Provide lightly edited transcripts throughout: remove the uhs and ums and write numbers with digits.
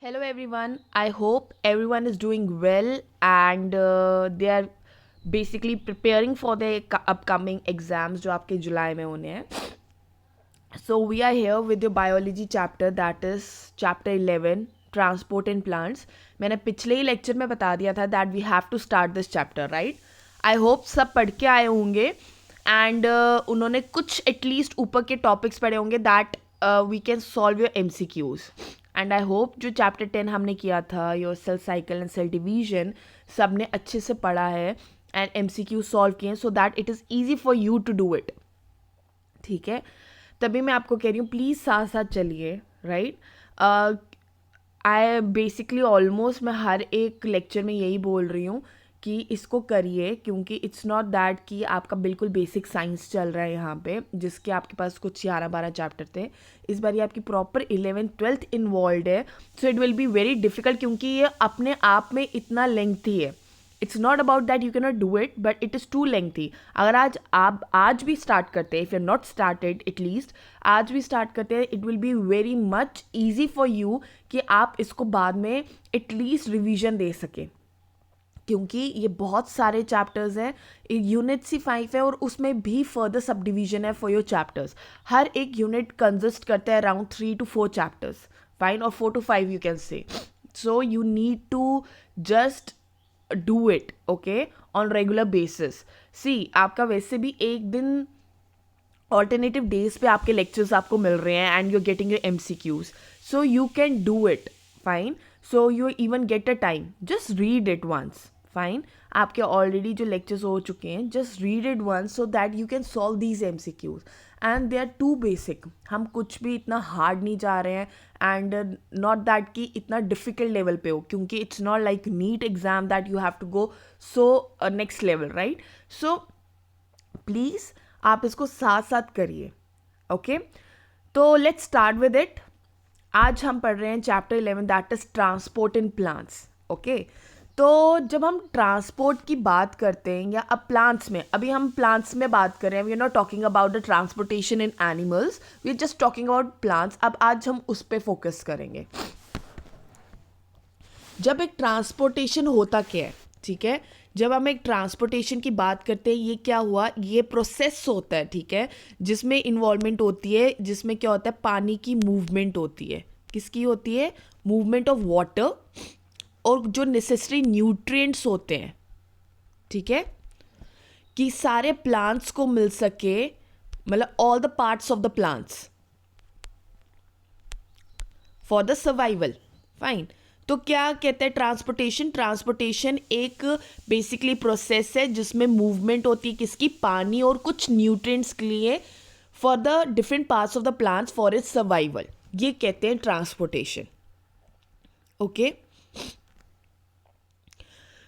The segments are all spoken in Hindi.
Hello everyone. I hope everyone is doing well and they are basically preparing for the upcoming exams जो आपके जुलाई में होने हैं. So we are here with your biology chapter, that is chapter 11 transport and plants. मैंने पिछले ही लेक्चर में बता दिया था that we have to start this chapter, right? I hope सब पढ़ के आए होंगे and उन्होंने कुछ एटलीस्ट ऊपर के टॉपिक्स पढ़े होंगे that we can solve your MCQs. And I hope जो चैप्टर 10 हमने किया था your cell cycle and cell division सब ने अच्छे से पढ़ा है एंड MCQ सॉल्व किए so that it is easy for you to do it. ठीक है, तभी मैं आपको कह रही हूँ प्लीज़ साथ साथ चलिए. राइट, आई बेसिकली ऑलमोस्ट मैं हर एक लेक्चर में यही बोल रही हूँ कि इसको करिए, क्योंकि इट्स नॉट दैट कि आपका बिल्कुल बेसिक साइंस चल रहा है यहाँ पे जिसके आपके पास कुछ 11-12 चैप्टर थे. इस बार ये आपकी प्रॉपर 11th-12th इन्वॉल्व है, so it will be very difficult क्योंकि ये अपने आप में इतना लेंथी है. It's not about that you can not do it but it is too lengthy. अगर आज भी स्टार्ट करते हैं, if you are not started at least आज भी स्टार्ट करते हैं, it will be very much easy for you कि आप इसको बाद में एटलीस्ट रिविजन दे सकें, क्योंकि ये बहुत सारे चैप्टर्स हैं. यूनिट C5 है और उसमें भी फर्दर सब डिवीजन है फॉर योर चैप्टर्स. हर एक यूनिट कंसिस्ट करता है अराउंड 3 to 4 चैप्टर्स, फाइन, और 4 to 5 you can say. So you need to just do it okay on regular basis. See आपका वैसे भी एक दिन ऑल्टरनेटिव डेज पे आपके लेक्चर्स आपको मिल रहे हैं and you are getting your MCQs, so you can do it, fine. So you even get a time, just read it once, fine. आपके ऑलरेडी जो लेक्चर्स हो चुके हैं, just read it once so that you can solve these MCQs and they are too basic. हम कुछ भी इतना हार्ड नहीं जा रहे हैं एंड नॉट दैट कि इतना डिफिकल्ट लेवल पे हो, क्योंकि it's not like NEET exam that you have to go so next level, right. So please आप इसको साथ साथ करिए. ओके, तो लेट्स स्टार्ट विद इट. आज हम पढ़ रहे हैं chapter 11 that is transport in plants. Okay, तो जब हम ट्रांसपोर्ट की बात करते हैं या अब प्लांट्स में, अभी हम प्लांट्स में बात कर रहे हैं, we are not talking about the transportation in animals, we are just talking about plants. अब आज हम उस पर फोकस करेंगे. जब एक ट्रांसपोर्टेशन होता क्या है, ठीक है, जब हम एक ट्रांसपोर्टेशन की बात करते हैं, ये क्या हुआ, ये प्रोसेस होता है, ठीक है, जिसमें इन्वॉल्वमेंट होती है, जिसमें क्या होता है, पानी की मूवमेंट होती है. किसकी होती है? मूवमेंट ऑफ वाटर और जो नेसेसरी न्यूट्रिएंट्स होते हैं, ठीक है, कि सारे प्लांट्स को मिल सके, मतलब all the parts of the plants for the survival, fine. तो क्या कहते हैं ट्रांसपोर्टेशन? ट्रांसपोर्टेशन एक बेसिकली प्रोसेस है जिसमें मूवमेंट होती है, किसकी? पानी और कुछ न्यूट्रिएंट्स के लिए for the different parts of the plants for its survival. ये कहते हैं ट्रांसपोर्टेशन. ओके,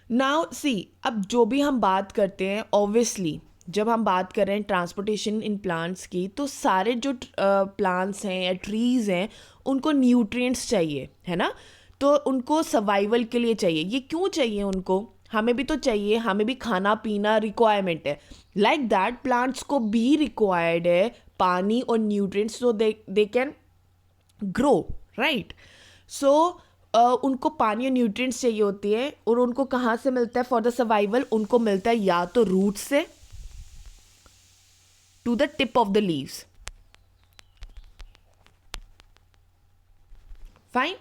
नाउ सी, अब जो भी हम बात करते हैं, ऑब्वियसली जब हम बात कर रहे हैं ट्रांसपोर्टेशन इन प्लांट्स की, तो सारे जो प्लांट्स हैं या ट्रीज़ हैं उनको न्यूट्रिएंट्स चाहिए, है ना. तो उनको सर्वाइवल के लिए चाहिए. ये क्यों चाहिए उनको? हमें भी तो चाहिए, हमें भी खाना पीना रिक्वायरमेंट है. लाइक दैट प्लांट्स को भी रिक्वायर्ड है पानी और nutrients so they can grow, right. So उनको पानी और न्यूट्रिएंट्स चाहिए होती है, और उनको कहाँ से मिलता है फॉर द सर्वाइवल? उनको मिलता है या तो रूट से to the tip of the leaves, fine.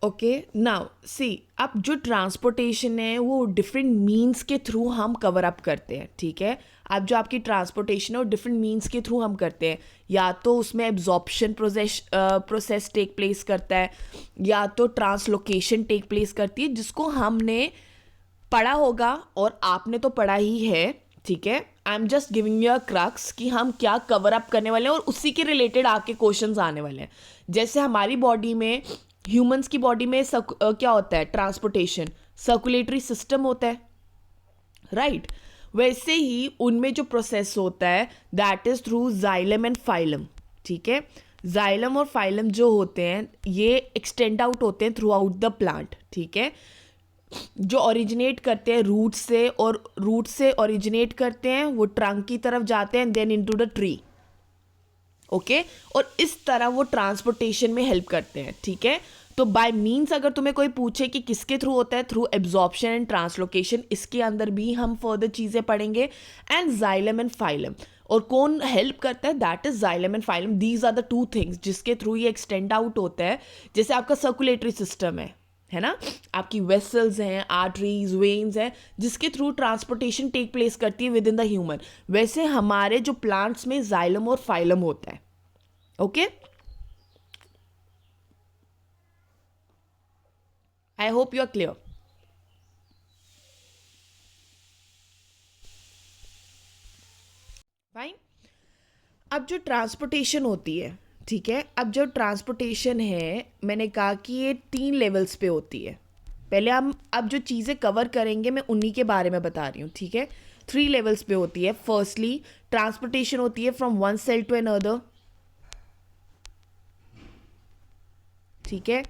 Okay, now see, अब जो ट्रांसपोर्टेशन है वो डिफरेंट मीन्स के थ्रू हम कवर अप करते हैं, ठीक है. अब जो आपकी ट्रांसपोर्टेशन है वो डिफरेंट मीन्स के थ्रू हम करते हैं. या तो उसमें एब्जॉर्प्शन प्रोसेस टेक प्लेस करता है, या तो ट्रांसलोकेशन टेक प्लेस करती है, जिसको हमने पढ़ा होगा और आपने तो पढ़ा ही है, ठीक है. I am just giving you a crux कि हम क्या कवर अप करने वाले हैं और उसी के रिलेटेड आके क्वेश्चंस आने वाले हैं. जैसे हमारी बॉडी में, ह्यूमंस की बॉडी में क्या होता है? ट्रांसपोर्टेशन, सर्कुलेटरी सिस्टम होता है, राइट. वैसे ही उनमें जो प्रोसेस होता है that is through xylem and phloem, ठीक है. जाइलम और फाइलम जो होते हैं ये एक्सटेंड आउट होते हैं थ्रू आउट द प्लांट, ठीक है. जो ओरिजिनेट करते हैं रूट से, और रूट से ओरिजिनेट करते हैं वो ट्रंक की तरफ जाते हैं, then into the tree, okay और इस तरह वो ट्रांसपोर्टेशन में हेल्प करते हैं, ठीक है। तो बाय मीन्स अगर तुम्हें कोई पूछे कि किसके थ्रू होता है, थ्रू एब्जॉर्प्शन एंड ट्रांसलोकेशन, इसके अंदर भी हम फर्दर चीज़ें पढ़ेंगे। एंड जाइलम एंड फाइलम, और कौन हेल्प करता है, that is xylem and phloem. These are the two things जिसके थ्रू ये एक्सटेंड आउट होता है। जैसे आपका सर्कुलेटरी सिस्टम है ना, आपकी वेसल्स हैं, आर्टरीज, वेन्स हैं, जिसके थ्रू ट्रांसपोर्टेशन टेक प्लेस करती है विद इन द ह्यूमन। वैसे हमारे जो प्लांट्स में जाइलम और फाइलम होता है। Okay, I hope you are clear. Fine. अब जो ट्रांसपोर्टेशन होती है, ठीक है, अब जो ट्रांसपोर्टेशन है, मैंने कहा कि ये 3 लेवल्स पे होती है। पहले हम अब जो चीज़ें कवर करेंगे मैं उन्हीं के बारे में बता रही हूँ, ठीक है। 3 लेवल्स पे होती है। फर्स्टली ट्रांसपोर्टेशन होती है from one cell to another, ठीक है।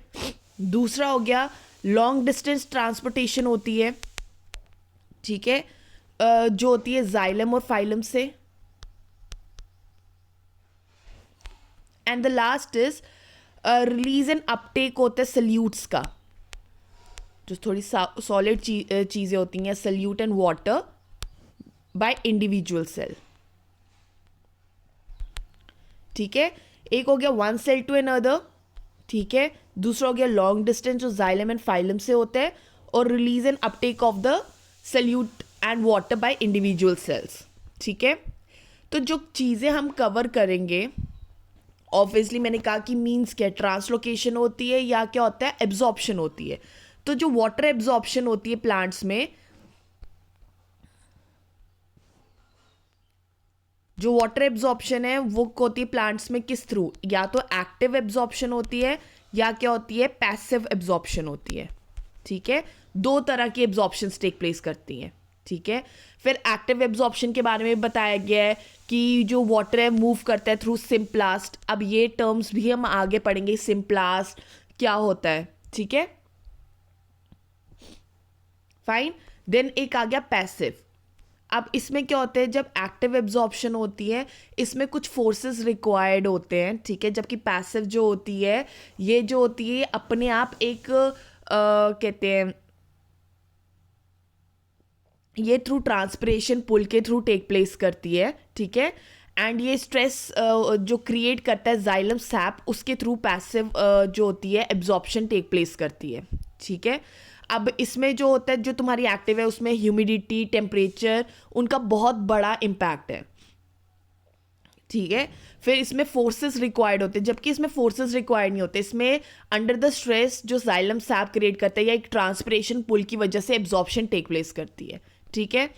दूसरा हो गया लॉन्ग डिस्टेंस ट्रांसपोर्टेशन होती है, ठीक है, जो होती है जाइलम और फाइलम से। And the last is release and Uptake होता है सल्यूट्स का, जो थोड़ी सॉलिड चीज़ें होती हैं, solute and water by individual cell, ठीक है। एक हो गया वन सेल टू अनदर, ठीक है। दूसरा हो गया लॉन्ग डिस्टेंस, जो जाइलम एंड फाइलम से होता है, और release and Uptake of the solute and water by individual cells, ठीक है। तो जो चीज़ें हम कवर करेंगे, ऑब्वियसली मैंने कहा कि मीन्स क्या, ट्रांसलोकेशन होती है या क्या होता है, एब्जॉर्प्शन होती है। तो जो वाटर एब्जॉर्प्शन होती है प्लांट्स में, जो वाटर एब्जॉर्प्शन है वो होती है प्लांट्स में किस थ्रू, या तो एक्टिव एब्जॉर्प्शन होती है या क्या होती है, पैसिव एब्जॉर्प्शन होती है, ठीक है। 2 तरह की एब्जॉर्प्शन टेक प्लेस करती हैं, ठीक है। फिर एक्टिव एब्जॉर्प्शन के बारे में बताया गया है कि जो वाटर है मूव करता है थ्रू सिम्प्लास्ट। अब ये टर्म्स भी हम आगे पढ़ेंगे, सिम्प्लास्ट क्या होता है, ठीक है। फाइन। देन एक आ गया पैसिव। अब इसमें क्या होता है, जब एक्टिव एब्जॉर्प्शन होती है इसमें कुछ फोर्सेस रिक्वायर्ड होते हैं, ठीक है। जबकि पैसिव जो होती है, ये जो होती है अपने आप एक कहते हैं, ये थ्रू ट्रांसपिरेशन पुल के थ्रू टेक प्लेस करती है, ठीक है। एंड ये स्ट्रेस जो क्रिएट करता है जाइलम सैप, उसके थ्रू पैसिव जो होती है एब्जॉर्प्शन टेक प्लेस करती है, ठीक है। अब इसमें जो होता है, जो तुम्हारी एक्टिव है उसमें ह्यूमिडिटी, टेम्परेचर, उनका बहुत बड़ा इम्पैक्ट है, ठीक है। फिर इसमें फोर्सेस रिक्वायर्ड होते हैं, जबकि इसमें फोर्सेस रिक्वायर्ड नहीं होते। इसमें अंडर द स्ट्रेस जो जाइलम सैप क्रिएट करता है या एक ट्रांसपिरेशन पुल की वजह से एब्जॉर्प्शन टेक प्लेस करती है, ठीक है।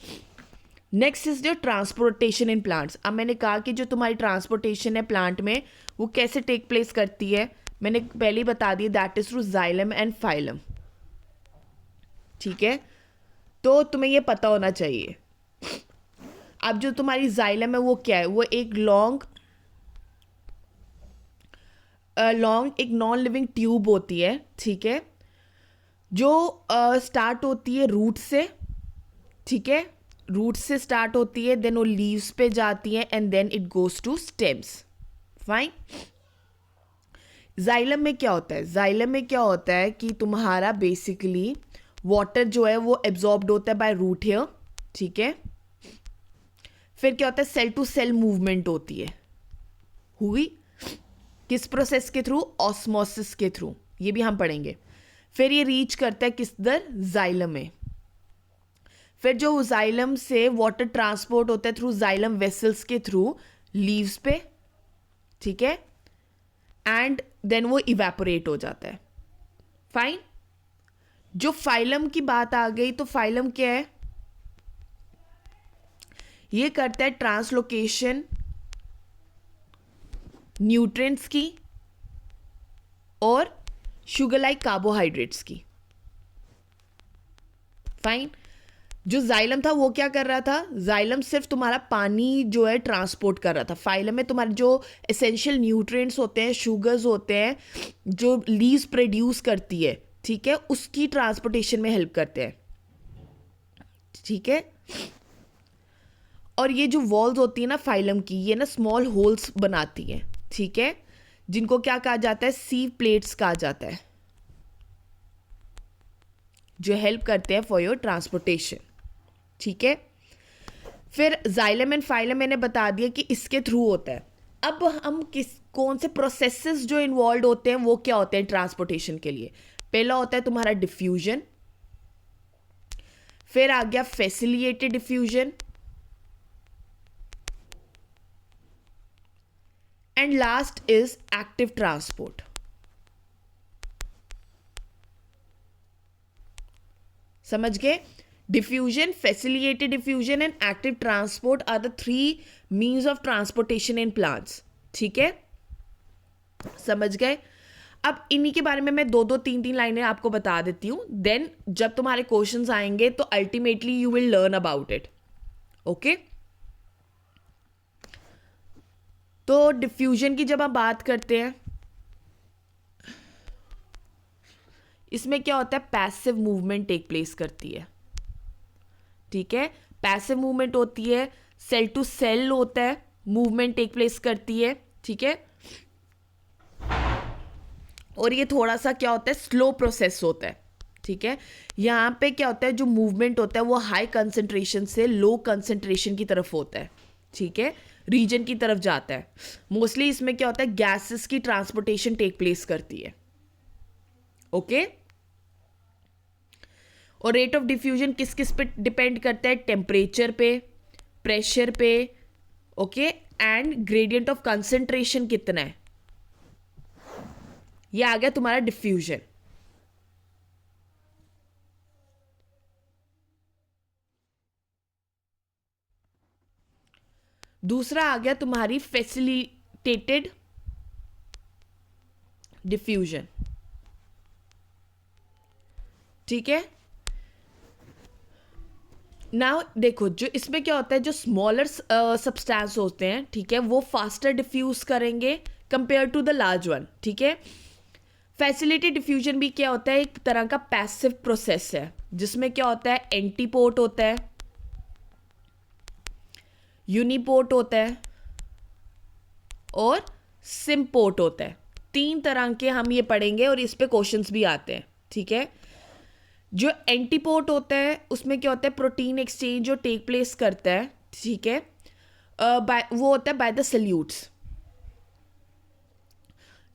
नेक्स्ट इज जो ट्रांसपोर्टेशन इन प्लांट्स। अब मैंने कहा कि जो तुम्हारी ट्रांसपोर्टेशन है प्लांट में वो कैसे टेक प्लेस करती है, मैंने पहले ही बता दी, that is through xylem and phloem, ठीक है। तो तुम्हें ये पता होना चाहिए। अब जो तुम्हारी जाइलम है वो क्या है, वो एक लॉन्ग एक नॉन लिविंग ट्यूब होती है, ठीक है, जो स्टार्ट होती है रूट से, ठीक है। रूट से स्टार्ट होती है, देन वो लीव्स पे जाती है and then it goes to stems. Fine. Xylem में क्या होता है, जाइलम में क्या होता है कि तुम्हारा बेसिकली वाटर जो है वो एब्जॉर्ब्ड होता है बाय रूट हेयर, ठीक है। फिर क्या होता है, सेल टू सेल मूवमेंट होती है, हुई किस प्रोसेस के थ्रू, ऑस्मोसिस के थ्रू, ये भी हम पढ़ेंगे। फिर ये रीच करता है किस दर, जाइलम में। फिर जो जाइलम से वाटर ट्रांसपोर्ट होता है थ्रू जाइलम वेसल्स के थ्रू लीव्स पे, ठीक है, एंड देन वो इवेपोरेट हो जाता है। फाइन। जो फाइलम की बात आ गई, तो फाइलम क्या है, ये करता है ट्रांसलोकेशन न्यूट्रिएंट्स की और शुगर लाइक कार्बोहाइड्रेट्स की। फाइन। जो जाइलम था वो क्या कर रहा था, जाइलम सिर्फ तुम्हारा पानी जो है ट्रांसपोर्ट कर रहा था। फाइलम में तुम्हारे जो एसेंशियल न्यूट्रिएंट्स होते हैं, शुगर्स होते हैं, जो लीव्स प्रोड्यूस करती है, ठीक है, उसकी ट्रांसपोर्टेशन में हेल्प करते हैं, ठीक है। और ये जो वॉल्स होती है ना फाइलम की, ये ना स्मॉल होल्स बनाती हैं, ठीक है, जिनको क्या कहा जाता है, सीव प्लेट्स कहा जाता है, जो हेल्प करते हैं फॉर योर ट्रांसपोर्टेशन। ठीक है, फिर जाइलम एंड फाइलम मैंने बता दिया कि इसके थ्रू होता है। अब हम कौन से प्रोसेसेस जो इन्वॉल्व होते हैं वो क्या होते हैं ट्रांसपोर्टेशन के लिए। पहला होता है तुम्हारा डिफ्यूजन, फिर आ गया facilitated diffusion, and last is active transport. समझ गए? Diffusion, facilitated diffusion and active transport are the 3 means of transportation in plants. ठीक है, समझ गए? अब इन्हीं के बारे में मैं 2-2, 3-3 लाइनें आपको बता देती हूँ, देन जब तुम्हारे क्वेश्चंस आएंगे तो ultimately you will learn about it. Okay, तो डिफ्यूजन की जब हम बात करते हैं, इसमें क्या होता है, पैसिव मूवमेंट टेक प्लेस करती है। ठीक है, पैसिव मूवमेंट होती है, सेल टू सेल होता है, मूवमेंट टेक प्लेस करती है। ठीक है, और ये थोड़ा सा क्या होता है, स्लो प्रोसेस होता है। ठीक है, यहाँ पे क्या होता है, जो मूवमेंट होता है वो हाई कंसंट्रेशन से लो कंसंट्रेशन की तरफ होता है। ठीक है, रीजन की तरफ जाता है। मोस्टली इसमें क्या होता है, गैसेस की ट्रांसपोर्टेशन टेक प्लेस करती है। ओके, और रेट ऑफ डिफ्यूजन किस किस पे डिपेंड करता है, टेम्परेचर पे, प्रेशर पे, okay, and gradient of concentration कितना है। ये आ गया तुम्हारा डिफ्यूजन। दूसरा आ गया तुम्हारी फैसिलिटेटेड डिफ्यूजन। ठीक है, नाउ देखो, जो इसमें क्या होता है, जो स्मॉलर सब्सटेंस होते हैं, ठीक है, वो फास्टर डिफ्यूज करेंगे compare to the large one. ठीक है, फैसिलिटेटेड डिफ्यूजन भी क्या होता है, एक तरह का पैसिव प्रोसेस है, जिसमें क्या होता है, एंटीपोर्ट होता है, यूनिपोर्ट होता है और सिम्पोर्ट होता है। 3 तरह के हम ये पढ़ेंगे और इस पे क्वेश्चंस भी आते हैं। ठीक है, जो एंटीपोर्ट होता है उसमें क्या होता है, प्रोटीन एक्सचेंज जो टेक प्लेस करता है। ठीक है, वो होता है बाय द सल्यूट्स।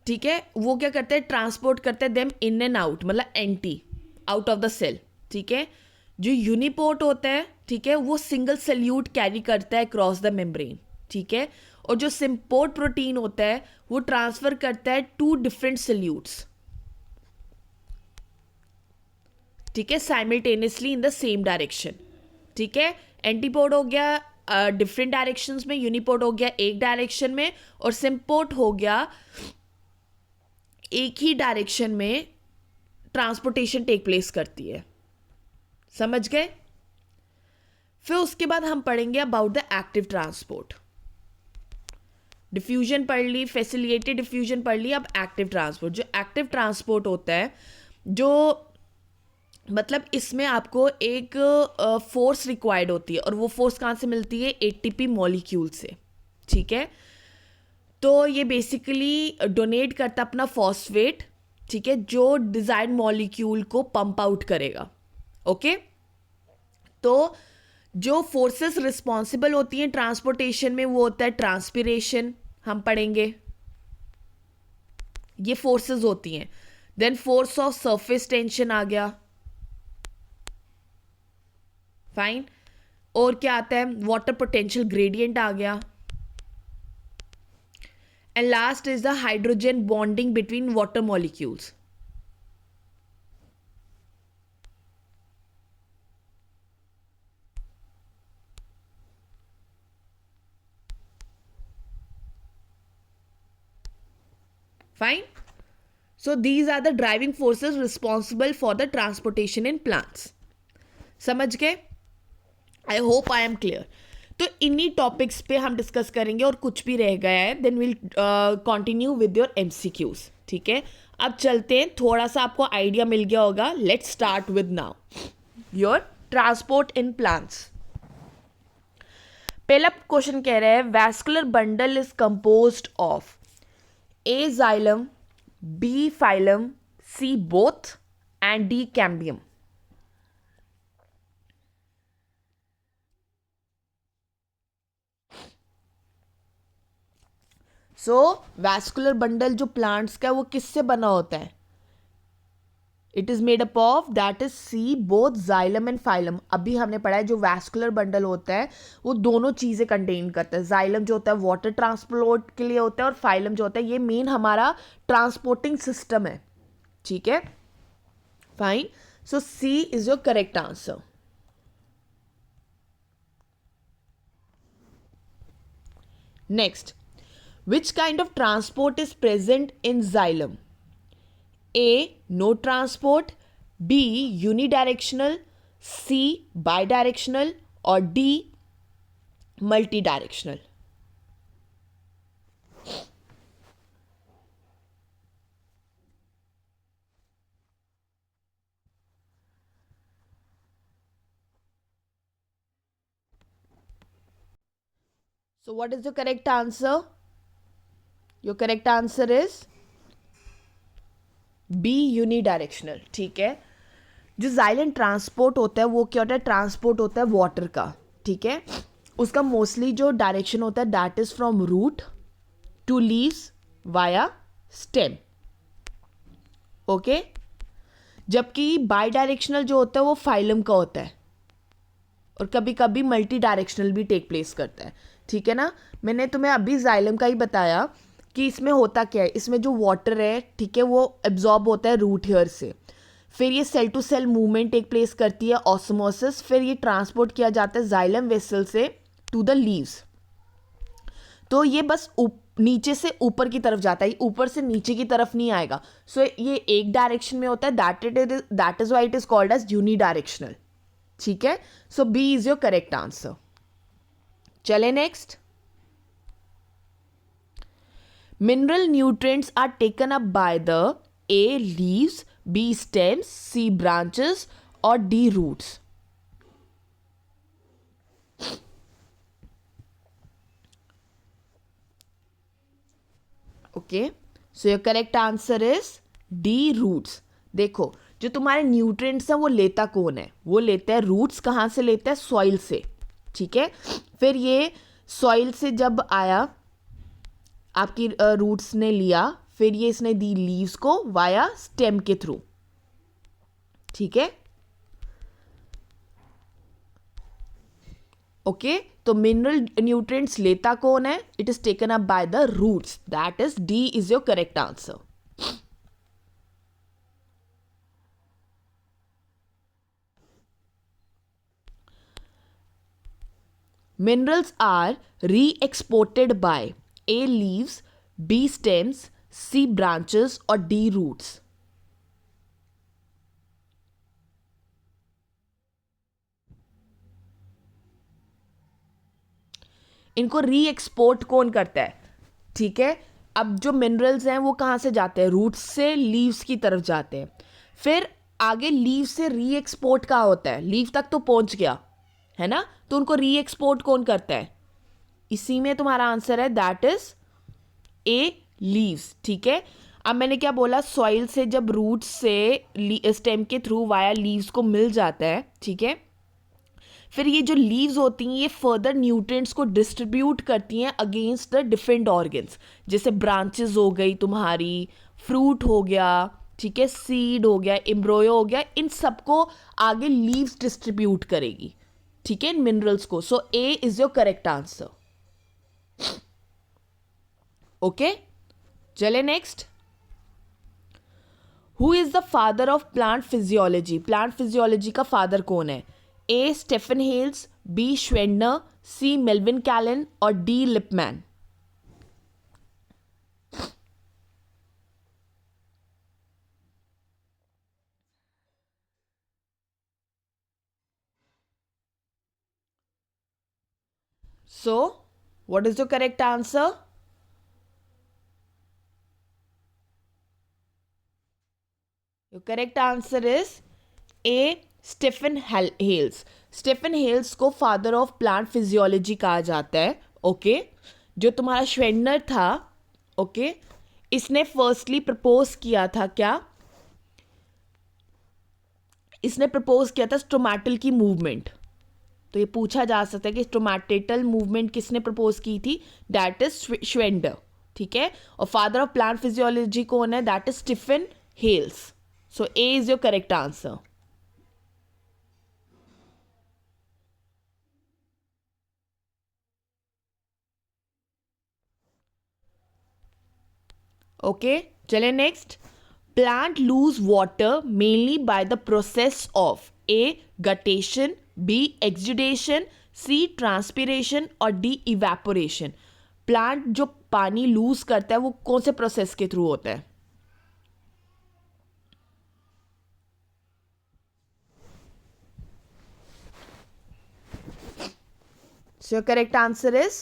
ठीक है, वो क्या करते हैं, ट्रांसपोर्ट करते हैं देम इन एंड आउट, मतलब entry out of the cell. ठीक है, जो यूनिपोर्ट होता है, ठीक है, वो सिंगल सल्यूट कैरी करता है क्रॉस द मेम्ब्रेन। ठीक है, और जो सिम्पोर्ट प्रोटीन होता है वो ट्रांसफर करता है 2 डिफरेंट सल्यूट्स। ठीक है, simultaneously in the same direction. ठीक है, एंटीपोर्ट हो गया डिफरेंट डायरेक्शंस में, यूनिपोर्ट हो गया एक डायरेक्शन में, और सिम्पोर्ट हो गया एक ही डायरेक्शन में ट्रांसपोर्टेशन टेक प्लेस करती है। समझ गए? फिर उसके बाद हम पढ़ेंगे about the active transport. Diffusion पढ़ ली, फैसिलिटेटेड डिफ्यूजन पढ़ ली, अब एक्टिव ट्रांसपोर्ट। जो एक्टिव ट्रांसपोर्ट होता है, जो मतलब इसमें आपको एक फोर्स रिक्वायर्ड होती है, और वो फोर्स कहाँ से मिलती है, एटीपी मॉलिक्यूल से। ठीक है, तो ये बेसिकली डोनेट करता अपना फॉस्फेट, ठीक है, जो डिजायर्ड मॉलिक्यूल को पंप आउट करेगा। ओके, तो जो फोर्सेस रिस्पॉन्सिबल होती हैं ट्रांसपोर्टेशन में, वो होता है ट्रांसपिरेशन, हम पढ़ेंगे, ये फोर्सेस होती हैं। Then force of surface tension आ गया, फाइन, और क्या आता है, वाटर पोटेंशियल ग्रेडियंट आ गया, and last is the hydrogen bonding between water molecules. Fine. So these are the driving forces responsible for the transportation in plants. समझ गए? I hope I am clear. तो इन्हीं टॉपिक्स पे हम डिस्कस करेंगे, और कुछ भी रह गया है then will continue with your MCQs. ठीक है, अब चलते हैं, थोड़ा सा आपको आइडिया मिल गया होगा. Let's start with now your transport in plants. पहला क्वेश्चन कह रहा है, vascular bundle is composed of. A xylem, B phylum, C both, and D cambium. So vascular bundle जो प्लांट्स का है वो किससे बना होता है? It is made up of, that is C, both xylem and phloem. अभी हमने पढ़ा है जो वैस्कुलर बंडल होता है वो दोनों चीजें कंटेन करता है. जाइलम जो होता है वाटर ट्रांसपोर्ट के लिए होता है, और फाइलम जो होता है ये मेन हमारा ट्रांसपोर्टिंग सिस्टम है. ठीक है, fine. So C is your correct answer. Next, which kind of transport is present in xylem? A, no transport, B, unidirectional, C, bidirectional, or D, multidirectional. So what is the correct answer? Your correct answer is B, unidirectional. ठीक है, जो जाइलम ट्रांसपोर्ट होता है वो क्या होता है? ट्रांसपोर्ट होता है वाटर का. ठीक है, उसका मोस्टली जो डायरेक्शन होता है that is from root to leaves via stem. Okay, जबकि बाई डायरेक्शनल जो होता है वो फाइलम का होता है, और कभी कभी मल्टी डायरेक्शनल भी टेक प्लेस करता है. ठीक है ना, मैंने तुम्हें अभी जाइलम का ही बताया कि इसमें होता क्या है. इसमें जो वाटर है, ठीक है, वो एब्जॉर्ब होता है रूट हेयर से, फिर ये cell to cell movement take place करती है, ऑस्मोसिस, फिर ये ट्रांसपोर्ट किया जाता है जाइलम वेसल से टू द लीव्स. तो ये बस नीचे से ऊपर की तरफ जाता है, ऊपर से नीचे की तरफ नहीं आएगा. सो ये एक डायरेक्शन में होता है, that is why it is called as unidirectional. ठीक है, so B is your correct answer. चले next. Mineral nutrients are taken up by the A, leaves, B, stems, C, branches, or D, roots. Okay, so your correct answer is D, roots. देखो, जो तुम्हारे न्यूट्रिएंट्स हैं वो लेता कौन है? वो लेता है रूट्स. कहाँ से लेता है? सॉइल से. ठीक है, फिर ये सॉइल से जब आया, आपकी रूट्स ने लिया, फिर ये इसने दी लीव्स को वाया स्टेम के थ्रू. ठीक है, ओके. तो मिनरल न्यूट्रिएंट्स लेता कौन है? It is taken up by the roots. That is D is your correct answer. Minerals are re-exported by A, leaves, B, stems, C, branches, or D, roots. इनको री एक्सपोर्ट कौन करता है? ठीक है, अब जो मिनरल्स हैं वो कहाँ से जाते हैं? रूट्स से लीव्स की तरफ जाते हैं. फिर आगे लीव से री एक्सपोर्ट कहाँ होता है? लीव तक तो पहुंच गया है ना, तो उनको री एक्सपोर्ट कौन करता है? इसी में तुम्हारा आंसर है, दैट इज ए, लीव्स. ठीक है, अब मैंने क्या बोला? सॉइल से जब रूट्स से स्टेम के थ्रू वाया लीव्स को मिल जाता है, ठीक है, फिर ये जो लीव्स होती हैं ये फर्दर न्यूट्रिएंट्स को डिस्ट्रीब्यूट करती हैं अगेंस्ट द डिफरेंट ऑर्गन्स. जैसे ब्रांचेस हो गई तुम्हारी, फ्रूट हो गया, ठीक है, सीड हो गया, एम्ब्रोयो हो गया, इन सबको आगे लीव्स डिस्ट्रीब्यूट करेगी. ठीक है, इन मिनरल्स को. So A is your correct answer. Okay, चले next. Who is the father of plant physiology? Plant physiology का फादर कौन है? A, Stephen Hales, B, Schwendener, C, Melvin Calvin, और D, Lipman. So, what is your correct answer? Your correct answer is A, Stephen Hales. Stephen Hales को फादर ऑफ प्लांट फिजियोलॉजी कहा जाता है. ओके, जो तुम्हारा श्वेंडनर था, ओके, इसने फर्स्टली प्रपोज किया था क्या? इसने प्रपोज किया था स्टोमेटल की मूवमेंट। तो ये पूछा जा सकता है कि स्टोमेटेटल मूवमेंट किसने प्रपोज की थी? That is Schwendener. ठीक है, और फादर ऑफ प्लांट फिजियोलॉजी कौन है? That is Stephen Hales. So A is your correct answer. Okay, चले next. Plant lose water mainly by the process of a guttation, b exudation, c transpiration और डी इवेपोरेशन। प्लांट जो पानी लूज करता है वो कौन से प्रोसेस के थ्रू होता है? So correct answer is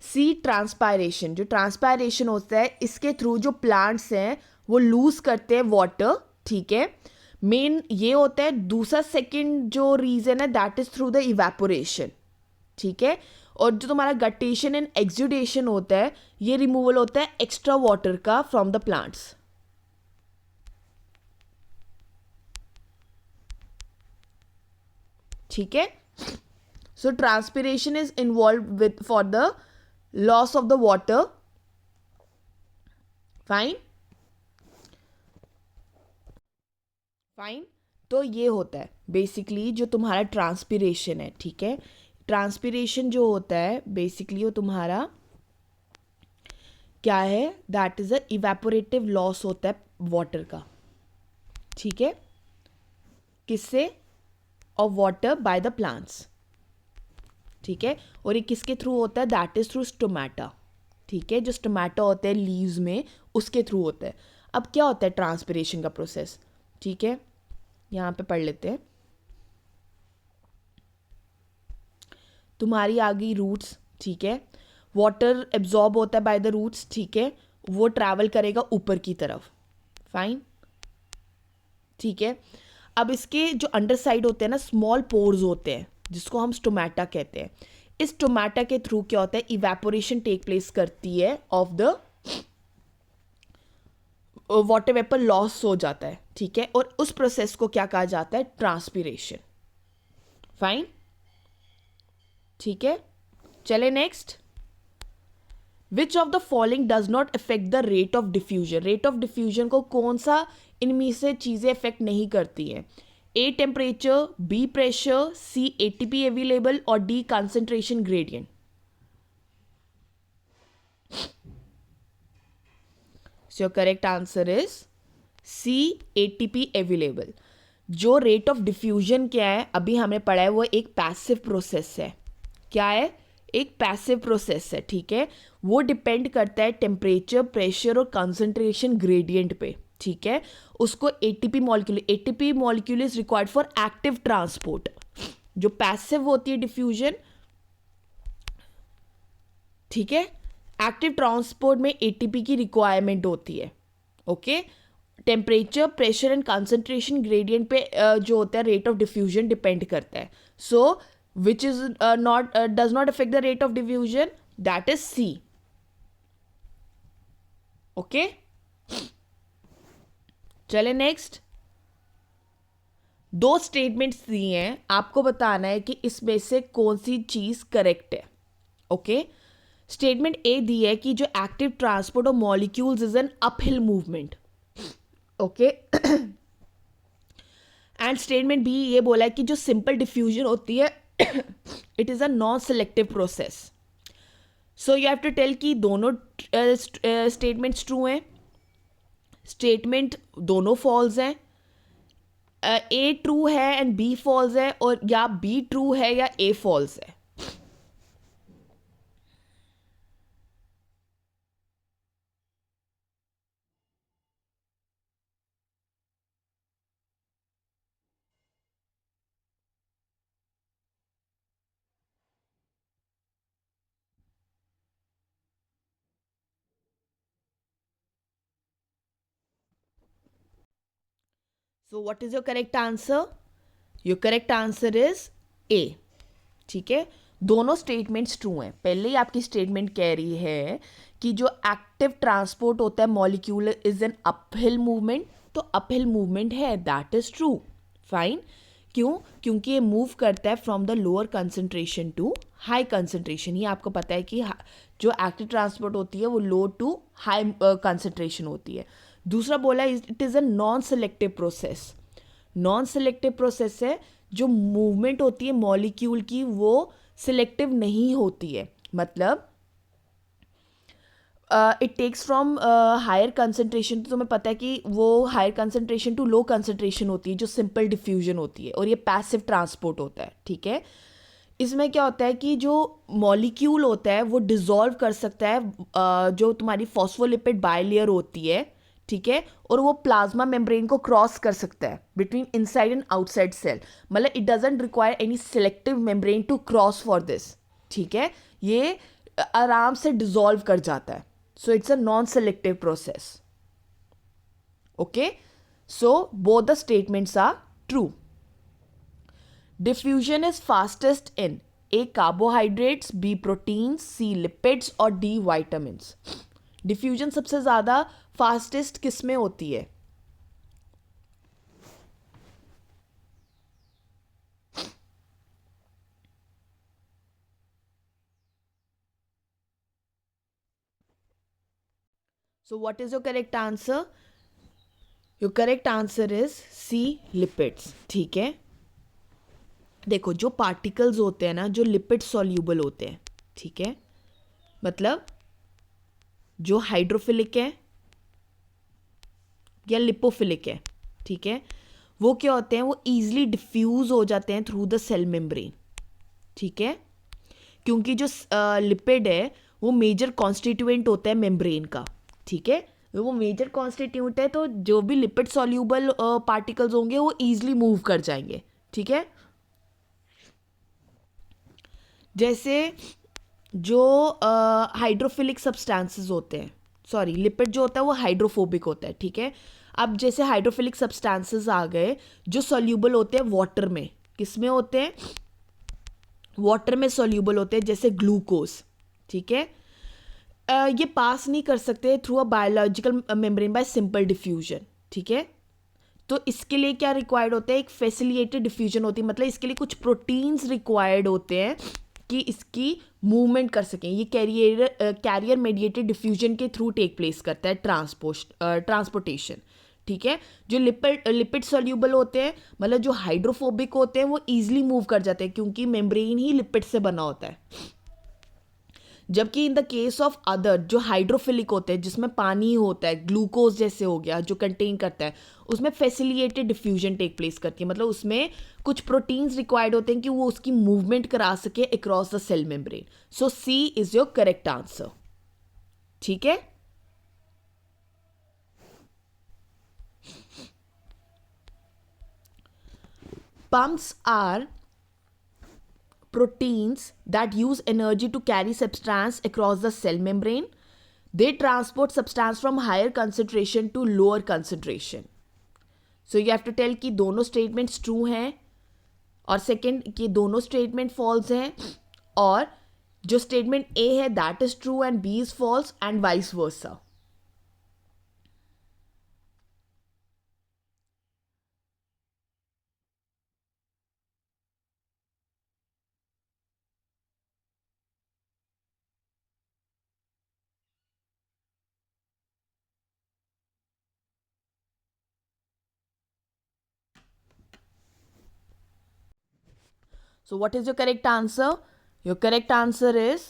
C transpiration. जो ट्रांसपायरेशन होता है इसके थ्रू जो प्लांट्स हैं वो लूज करते हैं वाटर। ठीक है, मेन ये होता है। दूसरा सेकंड जो रीजन है that is through the evaporation. ठीक है, और जो तुम्हारा गटेशन एंड एक्सुडेशन होता है ये रिमूवल होता है एक्स्ट्रा वाटर का फ्रॉम द प्लांट्स। ठीक है, so transpiration is involve with for the loss of the water. Fine fine, तो ये होता है बेसिकली जो तुम्हारा ट्रांसपिरेशन है। ठीक है, ट्रांसपिरेशन जो होता है बेसिकली वो तुम्हारा क्या है? That is a evaporative loss होता है वाटर का। ठीक है, किससे? Of water by the plants. ठीक है, और ये किसके थ्रू होता है? That is through stomata. ठीक है, जो स्टोमेटा होते हैं लीव्स में उसके थ्रू होता है। अब क्या होता है ट्रांसपिरेशन का प्रोसेस? ठीक है, यहाँ पे पढ़ लेते हैं। तुम्हारी आ गई रूट्स। ठीक है, वाटर एब्जॉर्ब होता है बाय द रूट्स। ठीक है, वो ट्रैवल करेगा ऊपर की तरफ। फाइन, ठीक है। अब इसके जो अंडर साइड होते हैं ना, स्मॉल पोर्स होते हैं जिसको हम स्टोमेटा कहते हैं। इस स्टोमेटा के थ्रू क्या होता है? इवेपोरेशन टेक प्लेस करती है of the water vapour, loss हो जाता है। ठीक है, और उस प्रोसेस को क्या कहा जाता है? ट्रांसपिरेशन। फाइन, ठीक है, चले next. Which of the following does not affect the rate of diffusion? Rate of diffusion को कौन सा इनमें से चीजें अफेक्ट नहीं करती हैं? A temperature, b pressure, c ATP available और d concentration gradient. So your correct answer is c ATP available. जो रेट ऑफ डिफ्यूजन क्या है अभी हमने पढ़ा है वो एक पैसिव प्रोसेस है। क्या है? एक पैसिव प्रोसेस है। ठीक है, वो डिपेंड करता है टेम्परेचर, प्रेशर और कंसंट्रेशन ग्रेडियंट पे। ठीक है, उसको ATP molecule is required for active transport. जो पैसिव होती है डिफ्यूजन, ठीक है, एक्टिव ट्रांसपोर्ट में एटीपी की रिक्वायरमेंट होती है। Okay, temperature, pressure and concentration gradient पे जो होता है रेट ऑफ डिफ्यूजन डिपेंड करता है। So which is not does not affect the rate of diffusion? That is c. Okay, चले नेक्स्ट। दो स्टेटमेंट्स दिए हैं, आपको बताना है कि इसमें से कौन सी चीज करेक्ट है। ओके, स्टेटमेंट ए दी है कि जो active transport of molecules is an uphill movement. Okay, and statement B ये बोला है कि जो सिंपल डिफ्यूजन होती है it is a non selective process. So you have to tell कि दोनों स्टेटमेंट्स ट्रू हैं। स्टेटमेंट दोनों फॉल्स हैं। ए ट्रू है एंड बी फॉल्स है, और या बी ट्रू है या ए फॉल्स है। सो what is your correct answer? Your correct answer is ए। ठीक है, दोनों स्टेटमेंट्स ट्रू हैं। पहले ही आपकी स्टेटमेंट कह रही है कि जो एक्टिव ट्रांसपोर्ट होता है molecule is an uphill movement, तो अपहिल मूवमेंट है, दैट इज ट्रू, फाइन। क्यों? क्योंकि ये मूव करता है from the lower concentration to high concentration. ये आपको पता है कि जो एक्टिव ट्रांसपोर्ट होती है वो लो टू हाई कंसंट्रेशन होती है। दूसरा बोला it is a non selective process. Non selective process है, जो मूवमेंट होती है मॉलिक्यूल की वो सिलेक्टिव नहीं होती है, मतलब it takes from higher concentration, तो तुम्हें पता है कि वो higher concentration to low concentration होती है जो सिंपल डिफ्यूजन होती है, और ये पैसिव ट्रांसपोर्ट होता है, ठीक है। इसमें क्या होता है कि जो मॉलिक्यूल होता है वो डिसॉल्व कर सकता है जो तुम्हारी फॉस्फोलिपिड बाइलेयर होती है, ठीक है, और वो प्लाज्मा मेम्ब्रेन को क्रॉस कर सकता है between inside and outside cell, मतलब it doesn't require any selective membrane to cross for this, ठीक है। ये आराम से डिसॉल्व कर जाता है, so it's a non selective process. Okay, so both the statements are true. Diffusion is fastest in A. Carbohydrates, B. Proteins, C. Lipids और D. Vitamins. Diffusion सबसे ज़्यादा फास्टेस्ट किस में होती है? So what is your correct answer? Your correct answer is C. Lipids. ठीक है, देखो जो पार्टिकल्स होते हैं ना जो लिपिड सॉल्यूबल होते हैं, ठीक है, मतलब जो हाइड्रोफिलिक है या लिपोफिलिक है, ठीक है, वो क्या होते हैं, वो ईजिली डिफ्यूज हो जाते हैं थ्रू द सेल मेम्ब्रेन, ठीक है, क्योंकि जो लिपिड है वो मेजर कॉन्स्टिट्यूएंट होता है मेम्ब्रेन का, ठीक है, वो मेजर कॉन्स्टिट्यूएंट है, तो जो भी लिपिड सॉल्यूबल पार्टिकल्स होंगे वो ईजिली मूव कर जाएंगे, ठीक है। जैसे जो हाइड्रोफिलिक सब्सटेंसेस होते हैं, सॉरी लिपिड जो होता है वो हाइड्रोफोबिक होता है, ठीक है। अब जैसे हाइड्रोफिलिक सब्सटेंसेस आ गए जो सॉल्यूबल होते हैं वाटर में, किस में होते हैं, वाटर में सॉल्यूबल होते हैं, जैसे ग्लूकोज, ठीक है। ये पास नहीं कर सकते through a biological membrane by simple diffusion, ठीक है। तो इसके लिए क्या रिक्वायर्ड होता है, एक फैसिलिटेटेड डिफ्यूजन होती है, मतलब इसके लिए कुछ प्रोटीन्स रिक्वायर्ड होते हैं कि इसकी मूवमेंट कर सकें। ये कैरियर मेडिएटेड डिफ्यूजन के थ्रू टेक प्लेस करता है ट्रांसपोर्टेशन, ठीक है। जो लिपिड सॉल्यूबल होते हैं, मतलब जो हाइड्रोफोबिक होते हैं, वो ईजिली मूव कर जाते हैं क्योंकि मेम्ब्रेन ही लिपिड से बना होता है। जबकि इन द केस ऑफ अदर जो हाइड्रोफिलिक होते हैं जिसमें पानी होता है, ग्लूकोज जैसे हो गया जो कंटेन करता है, उसमें फैसिलिटेटेड डिफ्यूजन टेक प्लेस करती है, मतलब उसमें कुछ प्रोटीन्स रिक्वायर्ड होते हैं कि वो उसकी मूवमेंट करा सके across the cell membrane. So C is your correct answer, ठीक है। Pumps are proteins that use energy to carry substance across the cell membrane. They transport substance from higher concentration to lower concentration. So you have to tell कि दोनों statements true हैं और second कि दोनों statement false हैं, और जो statement A है that is true and B is false and vice versa. So what is your correct answer? Your correct answer is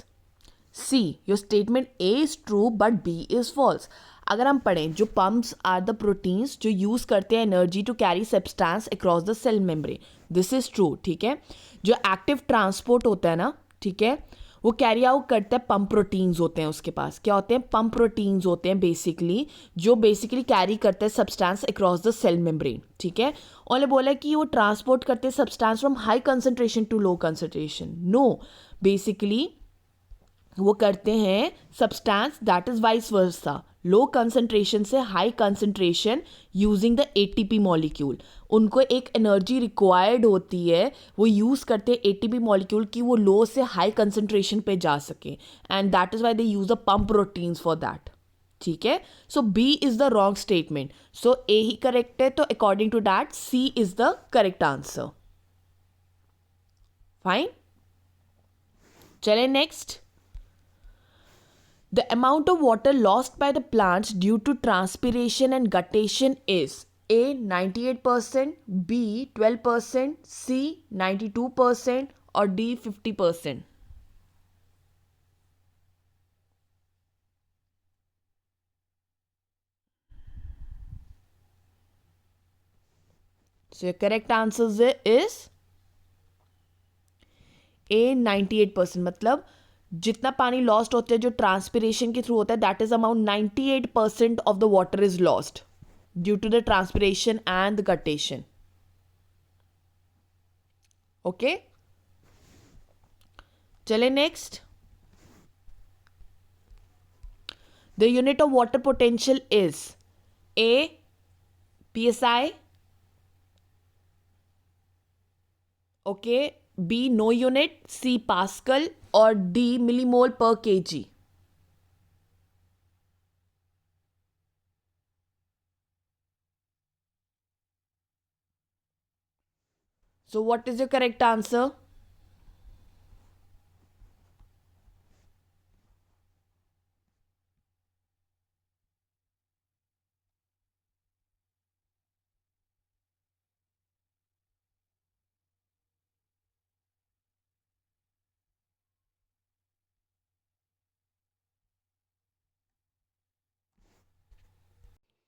C. Your statement A is true but B is false. अगर हम पढ़ें जो pumps are the proteins जो यूज़ करते हैं energy to carry substance across the cell membrane, this is true, ठीक है। जो एक्टिव ट्रांसपोर्ट होता है ना, ठीक है, वो कैरी आउट करता है पंप प्रोटीन्स होते हैं, उसके पास क्या होते हैं, पंप प्रोटीन्स होते हैं बेसिकली, जो बेसिकली कैरी करते हैं substance across the cell membrane, ठीक है। और बोला कि वो ट्रांसपोर्ट करते हैं substance from high concentration to low concentration, no, basically वो करते हैं substance that is vice versa, low concentration से high concentration using the ATP molecule. उनको एक एनर्जी रिक्वायर्ड होती है, वो यूज़ करते हैं एटीपी मॉलिक्यूल की वो लो से हाई कंसंट्रेशन पे जा सके, and that is why they use the pump proteins for that. ठीक है, so B is the wrong statement. So a ही करेक्ट है, तो according to that c is the correct answer. Fine, चले next. The amount of water lost by the plants due to transpiration and guttation is A 98%, B 12%, C 92%, or D 50%. So your correct answer is A 98%. मतलब जितना पानी लॉस्ट होता है जो ट्रांसपिरेशन के थ्रू होता है, that is amount 98% of the water is lost due to the transpiration and the guttation. Okay, चले next. The unit of water potential is A psi, okay, B no unit, C Pascal, or D millimole per kg. So what is your correct answer?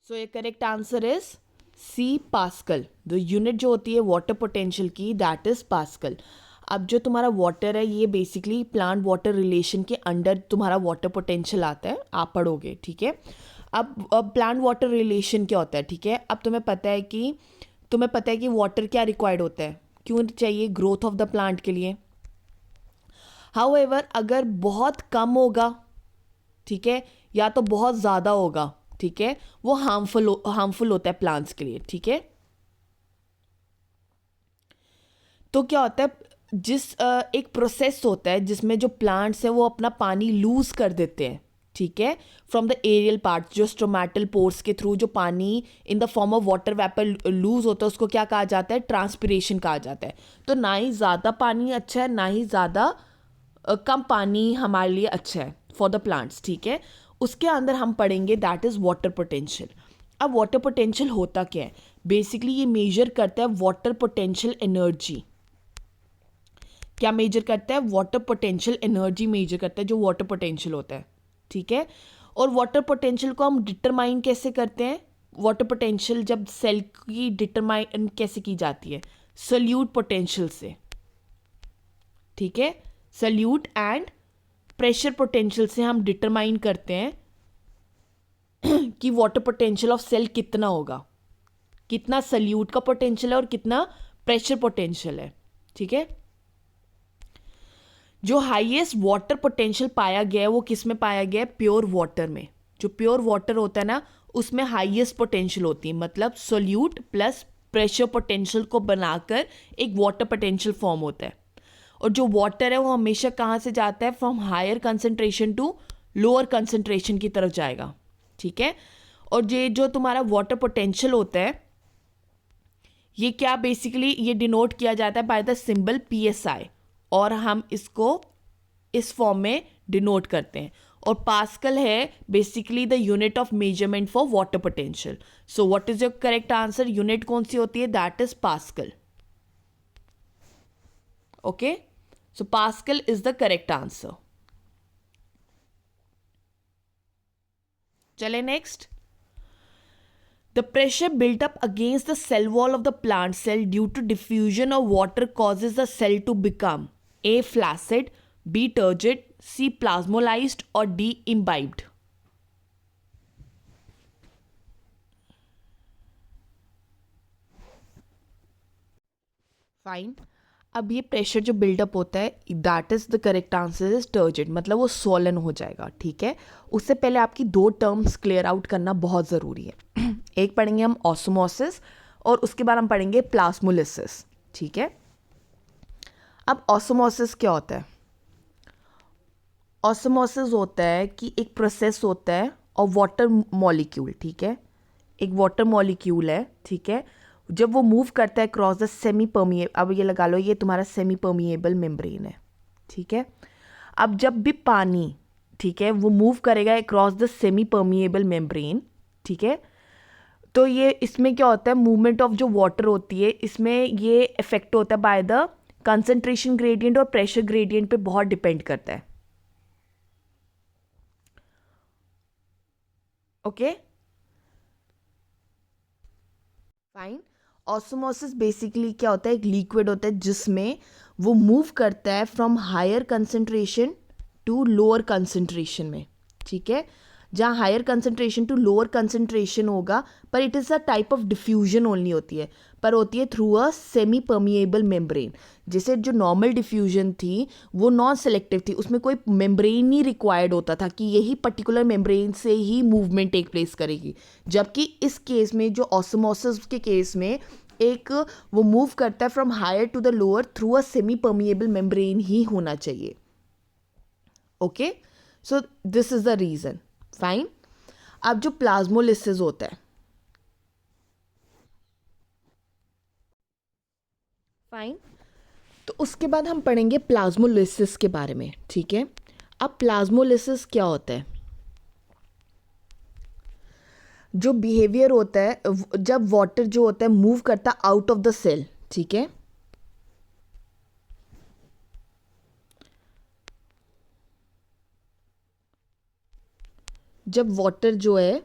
So your correct answer is C Pascal. The unit जो होती है वाटर पोटेंशियल की, दैट इज पास्कल. अब जो तुम्हारा वाटर है ये बेसिकली प्लांट वाटर रिलेशन के अंडर तुम्हारा वाटर पोटेंशियल आता है, आप पढ़ोगे. ठीक है, अब प्लांट वाटर रिलेशन क्या होता है. ठीक है, अब तुम्हें पता है कि वाटर क्या रिक्वायर्ड होता है, क्यों चाहिए ग्रोथ ऑफ द प्लांट के लिए. हाउएवर अगर बहुत कम होगा, ठीक है, या तो बहुत ज़्यादा होगा, ठीक है, वो हार्मफुल होता है प्लांट्स के लिए. ठीक है, तो क्या होता है, एक प्रोसेस होता है जिसमें जो प्लांट्स हैं वो अपना पानी लूज कर देते हैं. ठीक है, फ्रॉम द एरियल पार्ट, जो स्टोमेटल पोर्स के थ्रू जो पानी in the form of water vapour lose होता है उसको क्या कहा जाता है, ट्रांसपिरेशन कहा जाता है. तो ना ही ज़्यादा पानी अच्छा है, ना ही ज़्यादा कम पानी हमारे लिए अच्छा है फॉर द प्लांट्स. ठीक है, उसके अंदर हम पढ़ेंगे दैट इज़ वाटर पोटेंशियल. अब वाटर पोटेंशियल होता क्या है, बेसिकली ये मेजर करता है वाटर पोटेंशियल एनर्जी. क्या मेजर करता है, वाटर पोटेंशियल एनर्जी मेजर करता है, जो वाटर पोटेंशियल होता है. ठीक है, और वाटर पोटेंशियल को हम डिटरमाइन कैसे करते हैं, वाटर पोटेंशियल जब सेल की डिटरमाइन कैसे की जाती है, सल्यूट पोटेंशियल से. ठीक है, सल्यूट एंड प्रेशर पोटेंशियल से हम डिटरमाइन करते हैं कि वाटर पोटेंशियल ऑफ सेल कितना होगा, कितना सल्यूट का पोटेंशियल है और कितना प्रेशर पोटेंशियल है. ठीक है, जो हाईएस्ट वाटर पोटेंशियल पाया गया है वो किस में पाया गया है, प्योर वाटर में. जो प्योर वाटर होता है ना उसमें हाईएस्ट पोटेंशियल होती है, मतलब सोल्यूट प्लस प्रेशर पोटेंशियल को बनाकर एक वाटर पोटेंशियल फॉर्म होता है. और जो वाटर है वो हमेशा कहाँ से जाता है, from higher concentration to lower concentration की तरफ जाएगा. ठीक है, और ये जो तुम्हारा वाटर पोटेंशियल होता है ये क्या बेसिकली ये डिनोट किया जाता है बाय द सिंबल PSI, और हम इसको इस फॉर्म में डिनोट करते हैं. और पास्कल है basically the unit of measurement for water potential. So what is your correct answer, unit कौन सी होती है, that is pascal. Okay, so pascal is the correct answer. चले next. The pressure built up against the cell wall of the plant cell due to diffusion of water causes the cell to become A. Flaccid, B. Turgid, C. Plasmolized, or D. Imbibed. Fine. अब ये प्रेशर जो बिल्डअप होता है that is the correct answer is turgid, मतलब वो स्वॉलन हो जाएगा, ठीक है। उससे पहले आपकी दो टर्म्स क्लियर आउट करना बहुत ज़रूरी है। एक पढ़ेंगे हम ऑस्मोसिस और उसके बाद हम पढ़ेंगे प्लाज्मोलिसिस, ठीक है। अब ऑस्मोसिस क्या होता है? ऑस्मोसिस होता है कि एक प्रोसेस होता है और वाटर मॉलिक्यूल, ठीक है, एक वाटर मॉलिक्यूल है, ठीक है, जब वो मूव करता है क्रॉस द सेमी परमिएबल, अब ये लगा लो ये तुम्हारा सेमी परमिएबल मेम्ब्रेन है, ठीक है। अब जब भी पानी, ठीक है, वो मूव करेगा cross the semi permeable membrane, ठीक है, तो ये इसमें क्या होता है, मूवमेंट ऑफ जो वाटर होती है इसमें ये इफेक्ट होता है बाय द कंसंट्रेशन ग्रेडियंट और प्रेशर ग्रेडियंट पे बहुत डिपेंड करता है, ओके फाइन। ऑस्मोसिस बेसिकली क्या होता है, एक लिक्विड होता है जिसमें वो मूव करता है from higher concentration to lower concentration में, ठीक है, जहाँ higher concentration to lower concentration होगा, पर it is a type of diffusion only होती है, पर होती है through a semi permeable membrane. जैसे जो नॉर्मल डिफ्यूजन थी वो नॉन सेलेक्टिव थी, उसमें कोई मेम्ब्रेन नहीं रिक्वायर्ड होता था कि यही पर्टिकुलर मेम्ब्रेन से ही मूवमेंट टेक प्लेस करेगी, जबकि इस केस में जो ऑस्मोसिस के केस में एक वो मूव करता है from higher to the lower through a semi permeable membrane ही होना चाहिए, okay. So this is the reason, fine. अब जो प्लाज्मोलिसिस होता है, फाइन, तो उसके बाद हम पढ़ेंगे प्लाज्मोलिसिस के बारे में, ठीक है। अब प्लाज्मोलिसिस क्या होता है? जो बिहेवियर होता है जब वाटर जो होता है मूव करता है आउट ऑफ द सेल, ठीक है, जब वाटर जो है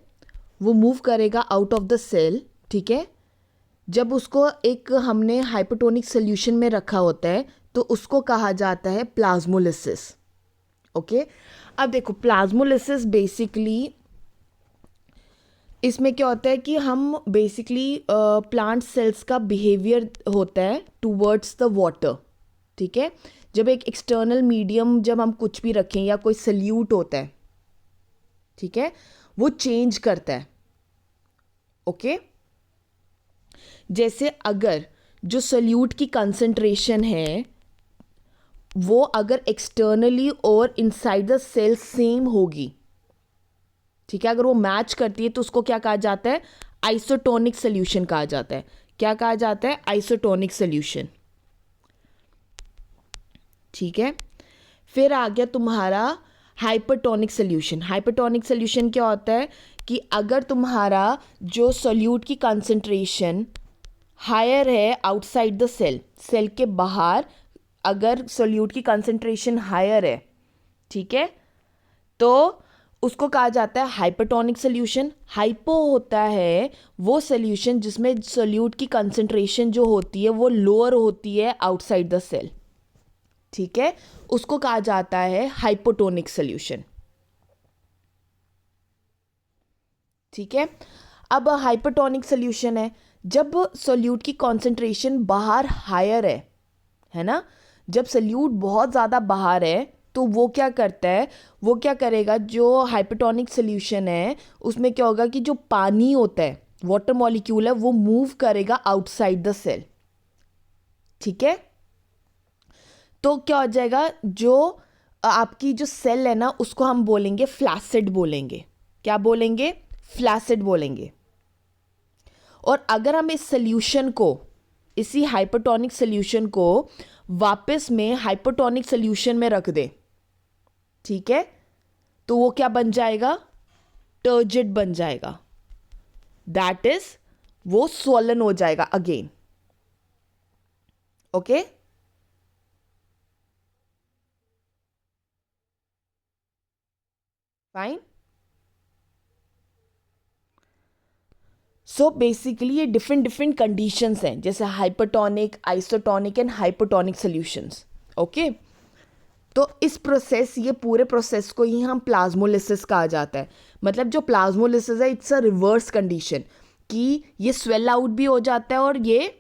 वो मूव करेगा आउट ऑफ द सेल, ठीक है, जब उसको एक हमने हाइपोटोनिक सोल्यूशन में रखा होता है तो उसको कहा जाता है प्लाज्मोलिसिस, ओके। अब देखो प्लाज्मोलिसिस बेसिकली इसमें क्या होता है कि हम बेसिकली प्लांट सेल्स का बिहेवियर होता है टूवर्ड्स द वाटर, ठीक है, जब एक एक्सटर्नल मीडियम जब हम कुछ भी रखें या कोई सल्यूट होता है, ठीक है, वो चेंज करता है, ओके। जैसे अगर जो सल्यूट की कंसंट्रेशन है वो अगर एक्सटर्नली और इनसाइड द सेल सेम होगी, ठीक है, अगर वो मैच करती है तो उसको क्या कहा जाता है, आइसोटोनिक सोल्यूशन कहा जाता है। क्या कहा जाता है? आइसोटोनिक सोल्यूशन, ठीक है। फिर आ गया तुम्हारा हाइपरटोनिक सोल्यूशन। हाइपरटोनिक सोल्यूशन क्या होता है कि अगर तुम्हारा जो सोल्यूट की कंसंट्रेशन हायर है आउटसाइड द सेल, सेल के बाहर अगर सोल्यूट की कंसंट्रेशन हायर है, ठीक है, तो उसको कहा जाता है हाइपरटोनिक सोल्यूशन। हाइपो होता है वो सोल्यूशन जिसमें सोल्यूट की कंसंट्रेशन जो होती है वो लोअर होती है आउटसाइड द सेल, ठीक है, उसको कहा जाता है हाइपोटोनिक सोल्यूशन, ठीक है। अब हाइपरटोनिक सोल्यूशन है जब सोल्यूट की कंसंट्रेशन बाहर हायर है ना, जब सोल्यूट बहुत ज़्यादा बाहर है तो वो क्या करता है, वो क्या करेगा, जो हाइपरटोनिक सोल्यूशन है उसमें क्या होगा कि जो पानी होता है वाटर मॉलिक्यूल है वो मूव करेगा आउटसाइड द सेल, ठीक है। तो क्या हो जाएगा, जो आपकी जो सेल है ना उसको हम बोलेंगे फ्लैसिड बोलेंगे। क्या बोलेंगे? फ्लैसिड बोलेंगे। और अगर हम इस सोल्यूशन को, इसी हाइपरटोनिक सोल्यूशन को वापस में हाइपोटोनिक सोल्यूशन में रख दे, ठीक है, तो वो क्या बन जाएगा? टर्जिड बन जाएगा, दैट इज वो स्वॉलन हो जाएगा again, okay. Fine. So basically ये डिफरेंट डिफरेंट कंडीशंस हैं, जैसे hypertonic, isotonic and hypotonic solutions, okay. तो इस प्रोसेस, ये पूरे प्रोसेस को ही हम प्लाज्मोलिसिस कहा जाता है। मतलब जो प्लाज्मोलिसिस है इट्स अ रिवर्स कंडीशन कि ये स्वेल आउट भी हो जाता है और ये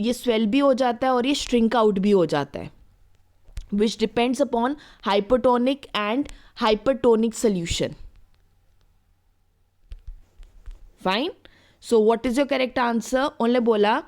ये स्वेल भी हो जाता है और ये श्रिंक आउट भी हो जाता है, which depends upon hypotonic and hypertonic solution. Fine. So what is your correct answer? उन्होंने बोला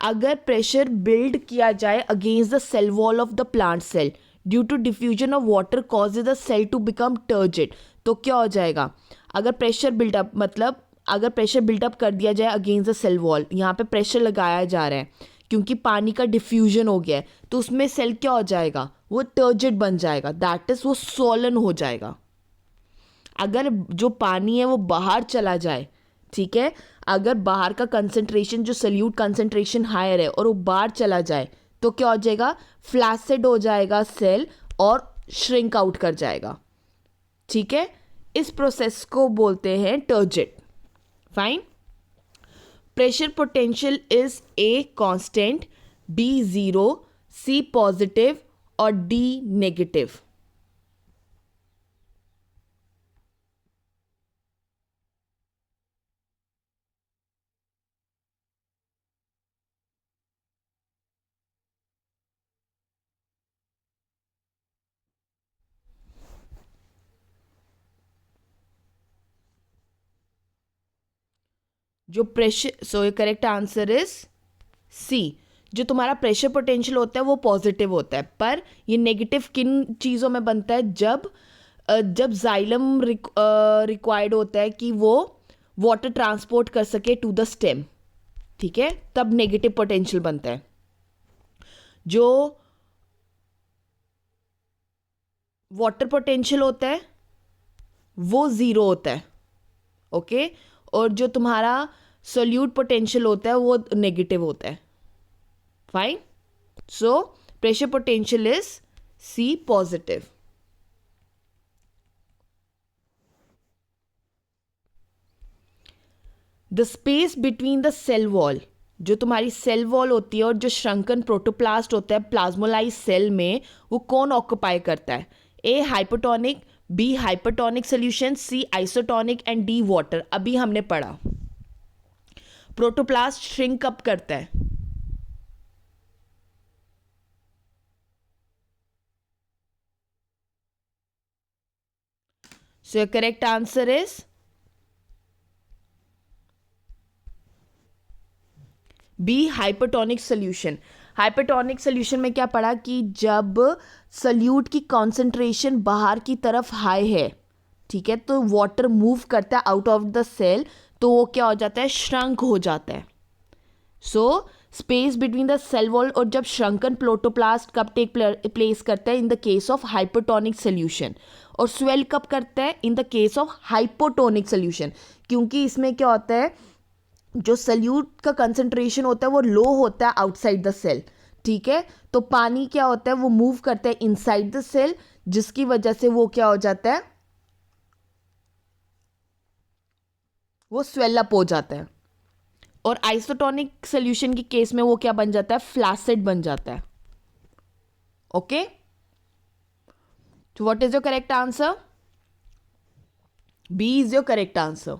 अगर प्रेशर बिल्ड किया जाए against the cell wall of the plant cell due to diffusion of water causes the cell to become turgid, तो क्या हो जाएगा? अगर प्रेशर बिल्डअप मतलब अगर प्रेशर बिल्डअप कर दिया जाए अगेंस्ट द सेल वॉल, यहाँ पे प्रेशर लगाया जा रहा है क्योंकि पानी का डिफ्यूजन हो गया है, तो उसमें सेल क्या हो जाएगा? वो टर्जिड बन जाएगा, दैट इज वो सोलन हो जाएगा. अगर जो पानी है वो बाहर चला जाए, ठीक है, अगर बाहर का कंसंट्रेशन जो सल्यूट कंसंट्रेशन हायर है और वो बाहर चला जाए तो क्या हो जाएगा? फ्लैसिड हो जाएगा सेल और श्रिंक आउट कर जाएगा. ठीक है, इस प्रोसेस को बोलते हैं turgid. Fine. Pressure potential is A constant, B zero, C positive और डी नेगेटिव. जो pressure, so correct answer is C. जो तुम्हारा प्रेशर पोटेंशियल होता है वो पॉजिटिव होता है, पर ये नेगेटिव किन चीज़ों में बनता है? जब जाइलम रिक्वायर्ड होता है कि वो वाटर ट्रांसपोर्ट कर सके टू द स्टेम, ठीक है, तब नेगेटिव पोटेंशियल बनता है. जो वाटर पोटेंशियल होता है वो ज़ीरो होता है. ओके. और जो तुम्हारा सोल्यूट पोटेंशियल होता है वो नेगेटिव होता है. Fine. So pressure potential is C positive. The space between the cell wall, जो तुम्हारी सेल वॉल होती है और जो श्रंकन प्रोटोप्लास्ट होता है प्लाज्मोलाइज सेल में, वो कौन ऑक्यूपाई करता है? A hypotonic, b hypertonic solution, c isotonic and d water. अभी हमने पढ़ा प्रोटोप्लास्ट श्रिंक अप करता है. So your correct answer is b hypertonic solution. Hypertonic solution में क्या पढ़ा कि जब सल्यूट की कॉन्सेंट्रेशन बाहर की तरफ हाई है, ठीक है, तो वाटर मूव करता है आउट ऑफ द सेल, तो वो क्या हो जाता है? श्रंक हो जाता है. So space between the cell wall, और जब श्रंकन प्रोटोप्लास्ट कब टेक प्लेस करता है? In the case of hypertonic solution. और स्वेल कब करता है? In the case of hypotonic solution. क्योंकि इसमें क्या होता है, जो सल्यूट का कंसंट्रेशन होता है वो लो होता है आउटसाइड द सेल, ठीक है, तो पानी क्या होता है? वो मूव करता है इनसाइड द सेल, जिसकी वजह से वो क्या हो जाता है? वो स्वेल अप हो जाता है. और आइसोटोनिक सोल्यूशन के केस में वो क्या बन जाता है? फ्लैसिड बन जाता है. ओके. तो what is your correct answer? B is your correct answer.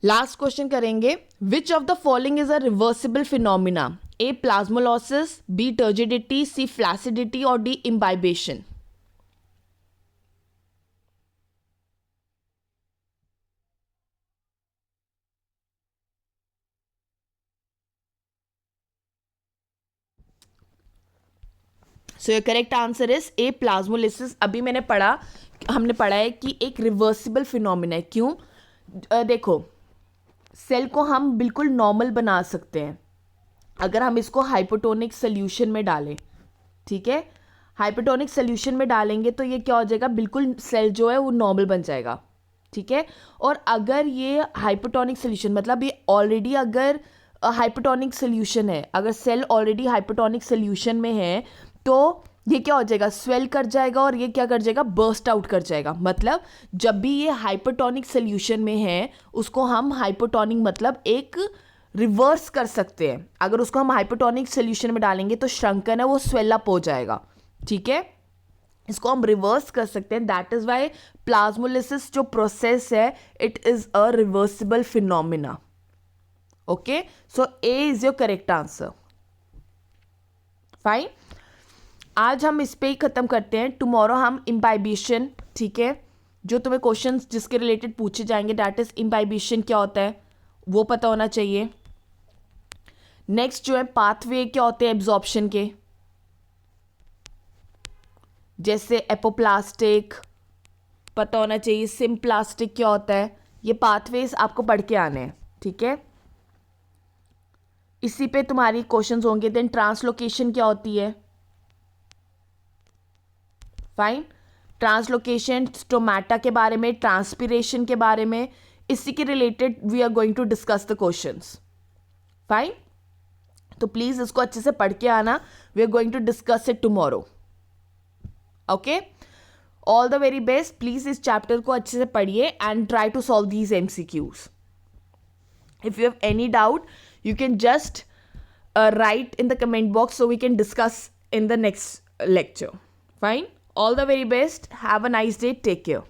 Last question करेंगे. Which of the following is a reversible phenomena? A plasmolysis, b turgidity, c flaccidity और d imbibition. So your correct answer is a plasmolysis. अभी हमने पढ़ा है कि एक रिवर्सिबल फिनोमिना है. क्यों? देखो, सेल को हम बिल्कुल नॉर्मल बना सकते हैं अगर हम इसको हाइपोटोनिक सोल्यूशन में डालें, ठीक है. हाइपोटोनिक सोल्यूशन में डालेंगे तो ये क्या हो जाएगा? बिल्कुल सेल जो है वो नॉर्मल बन जाएगा, ठीक है. और अगर ये हाइपोटोनिक सोल्यूशन मतलब ये ऑलरेडी अगर हाइपोटोनिक सोल्यूशन है, अगर सेल ऑलरेडी हाइपोटोनिक सोल्यूशन में है, तो ये क्या हो जाएगा? स्वेल कर जाएगा और ये क्या कर जाएगा? बर्स्ट आउट कर जाएगा. मतलब जब भी ये हाइपोटोनिक सोल्यूशन में है उसको हम हाइपोटोनिक मतलब एक रिवर्स कर सकते हैं. अगर उसको हम हाइपोटोनिक सोल्यूशन में डालेंगे तो श्रंकन है वो स्वेल अप हो जाएगा, ठीक है. इसको हम रिवर्स कर सकते हैं. दैट इज वाई प्लाज्मोलिसिस जो प्रोसेस है it is a reversible phenomena. Okay, so A is your correct answer. Fine. आज हम इस पे ही ख़त्म करते हैं. टुमारो हम इम्बाइबिशन, ठीक है, जो तुम्हें क्वेश्चंस जिसके रिलेटेड पूछे जाएंगे, दैट इज इम्बाइबिशन क्या होता है वो पता होना चाहिए. नेक्स्ट जो है पाथवे क्या होते हैं एब्जॉर्प्शन के, जैसे एपोप्लास्टिक पता होना चाहिए. सिम्प्लास्टिक क्या होता है, ये पाथवेज आपको पढ़ के आने हैं, ठीक है. इसी पे तुम्हारी क्वेश्चंस होंगे. देन ट्रांसलोकेशन क्या होती है. फाइन. ट्रांसलोकेशन स्टोमेटा के बारे में, ट्रांसपिरेशन के बारे में, इसी के related we are going to discuss the questions. Fine. तो प्लीज इसको अच्छे से पढ़ के आना. We are going to discuss it tomorrow. Okay, all the very best. Please इस चैप्टर को अच्छे से पढ़िए and try to solve these MCQs. If you have any doubt, you can just write in the comment box so we can discuss in the next lecture. Fine. All the very best. Have a nice day. Take care.